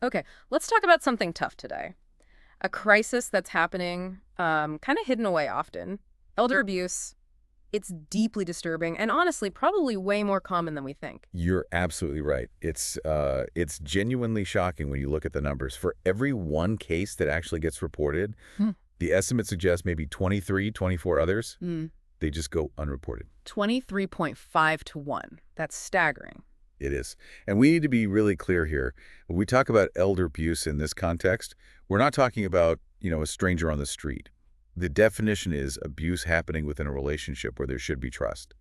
Okay, let's talk about something tough today. A crisis that's happening, kind of hidden away often. Elder abuse. It's deeply disturbing and honestly probably way more common than we think. You're absolutely right. It's genuinely shocking when you look at the numbers. For every one case that actually gets reported, Hmm. the estimate suggests maybe 23, 24 others, Mm. they just go unreported. 23.5 to 1. That's staggering. It is. And we need to be really clear here. When we talk about elder abuse in this context, we're not talking about, a stranger on the street. The definition is abuse happening within a relationship where there should be trust.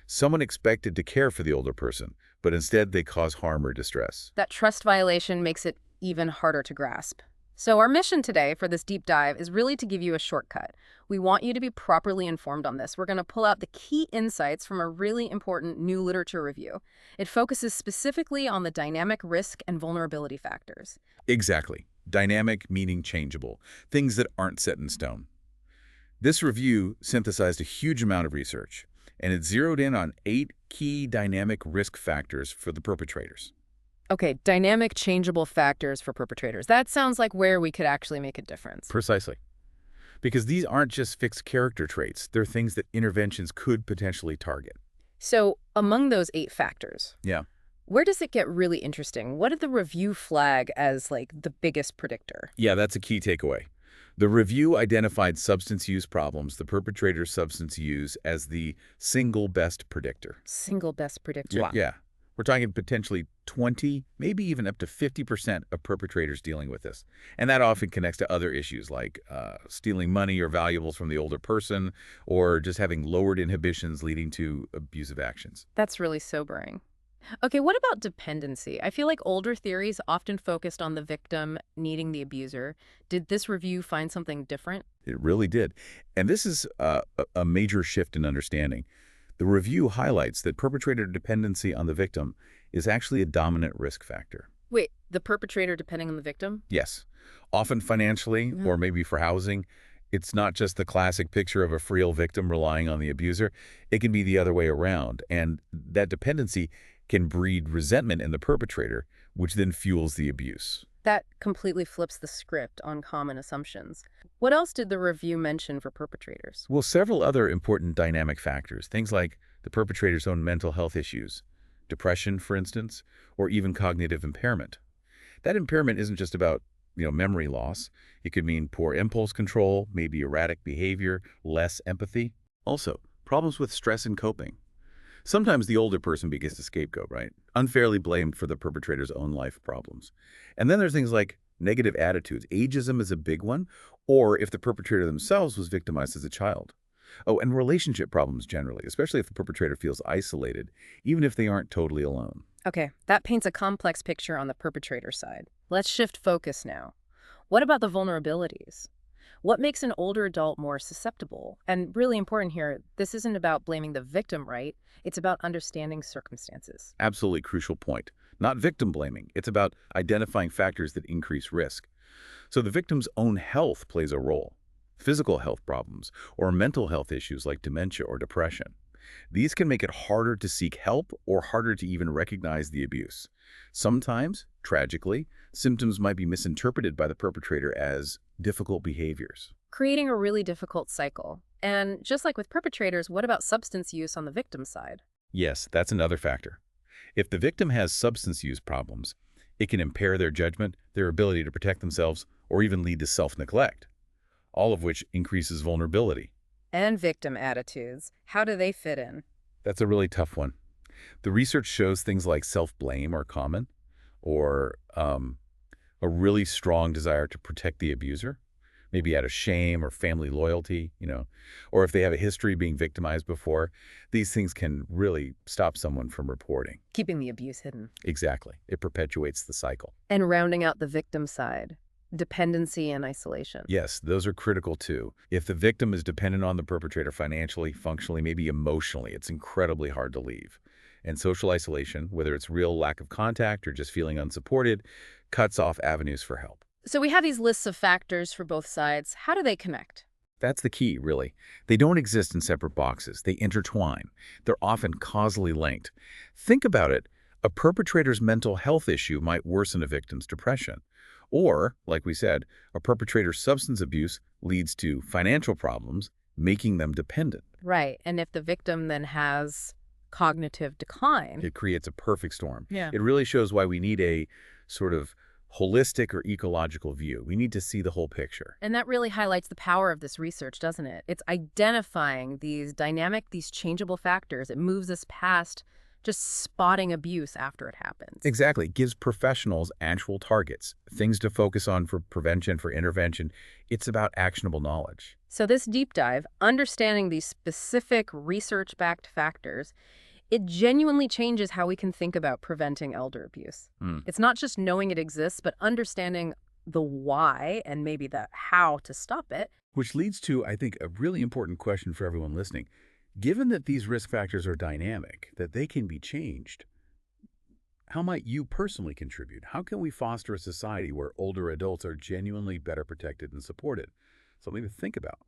Someone expected to care for the older person, but instead they cause harm or distress. That trust violation makes it even harder to grasp. So our mission today for this deep dive is really to give you a shortcut. We want you to be properly informed on this. We're going to pull out the key insights from a really important new literature review. It focuses specifically on the dynamic risk and vulnerability factors. Exactly. Dynamic meaning changeable, things that aren't set in stone. This review synthesized a huge amount of research, and it zeroed in on 8 key dynamic risk factors for the perpetrators. Okay, dynamic changeable factors for perpetrators. That sounds like where we could actually make a difference. Precisely. Because these aren't just fixed character traits, they're things that interventions could potentially target. So among those 8 factors, Yeah. where does it get really interesting? What did the review flag as like the biggest predictor? Yeah, that's a key takeaway. The review identified substance use problems, the perpetrator's substance use, as the single best predictor. Single best predictor. Yeah, Wow. yeah. We're talking potentially 20, maybe even up to 50% of perpetrators dealing with this. And that often connects to other issues like stealing money or valuables from the older person or just having lowered inhibitions leading to abusive actions. That's really sobering. Okay, what about dependency? I feel like older theories often focused on the victim needing the abuser. Did this review find something different? It really did. And this is a major shift in understanding. The review highlights that perpetrator dependency on the victim is actually a dominant risk factor. Wait, the perpetrator depending on the victim? Yes, often financially Mhm. or maybe for housing. It's not just the classic picture of a frail victim relying on the abuser. It can be the other way around. And that dependency can breed resentment in the perpetrator, which then fuels the abuse. That completely flips the script on common assumptions. What else did the review mention for perpetrators? Well, several other important dynamic factors, things like the perpetrator's own mental health issues, depression, for instance, or even cognitive impairment. That impairment isn't just about, memory loss. It could mean poor impulse control, maybe erratic behavior, less empathy. Also, problems with stress and coping. Sometimes the older person begins to scapegoat, right? Unfairly blamed for the perpetrator's own life problems. And then there's things like negative attitudes. Ageism is a big one, or if the perpetrator themselves was victimized as a child. Oh, and relationship problems generally, especially if the perpetrator feels isolated, even if they aren't totally alone. Okay, that paints a complex picture on the perpetrator side. Let's shift focus now. What about the vulnerabilities? What makes an older adult more susceptible? And really important here, this isn't about blaming the victim, right? It's about understanding circumstances. Absolutely crucial point. Not victim blaming. It's about identifying factors that increase risk. So the victim's own health plays a role. Physical health problems or mental health issues like dementia or depression. These can make it harder to seek help or harder to even recognize the abuse. Sometimes, tragically, symptoms might be misinterpreted by the perpetrator as difficult behaviors. Creating a really difficult cycle. And just like with perpetrators, what about substance use on the victim side? Yes, that's another factor. If the victim has substance use problems, it can impair their judgment, their ability to protect themselves, or even lead to self-neglect, all of which increases vulnerability. And victim attitudes. How do they fit in? That's a really tough one. The research shows things like self-blame are common, or a really strong desire to protect the abuser, maybe out of shame or family loyalty, or if they have a history being victimized before. These things can really stop someone from reporting. Keeping the abuse hidden. Exactly. It perpetuates the cycle. And rounding out the victim side. Dependency and isolation. Yes, those are critical too. If the victim is dependent on the perpetrator financially, functionally, maybe emotionally, it's incredibly hard to leave. And social isolation, whether it's real lack of contact or just feeling unsupported, cuts off avenues for help. So we have these lists of factors for both sides. How do they connect? That's the key, really. They don't exist in separate boxes. They intertwine. They're often causally linked. Think about it. A perpetrator's mental health issue might worsen a victim's depression. Or, like we said, a perpetrator's substance abuse leads to financial problems, making them dependent. Right. And if the victim then has cognitive decline. It creates a perfect storm. Yeah. It really shows why we need a sort of holistic or ecological view. We need to see the whole picture. And that really highlights the power of this research, doesn't it? It's identifying these dynamic, these changeable factors. It moves us past just spotting abuse after it happens. Exactly. It gives professionals actual targets, things to focus on for prevention, for intervention. It's about actionable knowledge. So this deep dive, understanding these specific research-backed factors, it genuinely changes how we can think about preventing elder abuse. It's not just knowing it exists, but understanding the why and maybe the how to stop it. Which leads to, I think, a really important question for everyone listening. Given that these risk factors are dynamic, that they can be changed, how might you personally contribute? How can we foster a society where older adults are genuinely better protected and supported? Something to think about.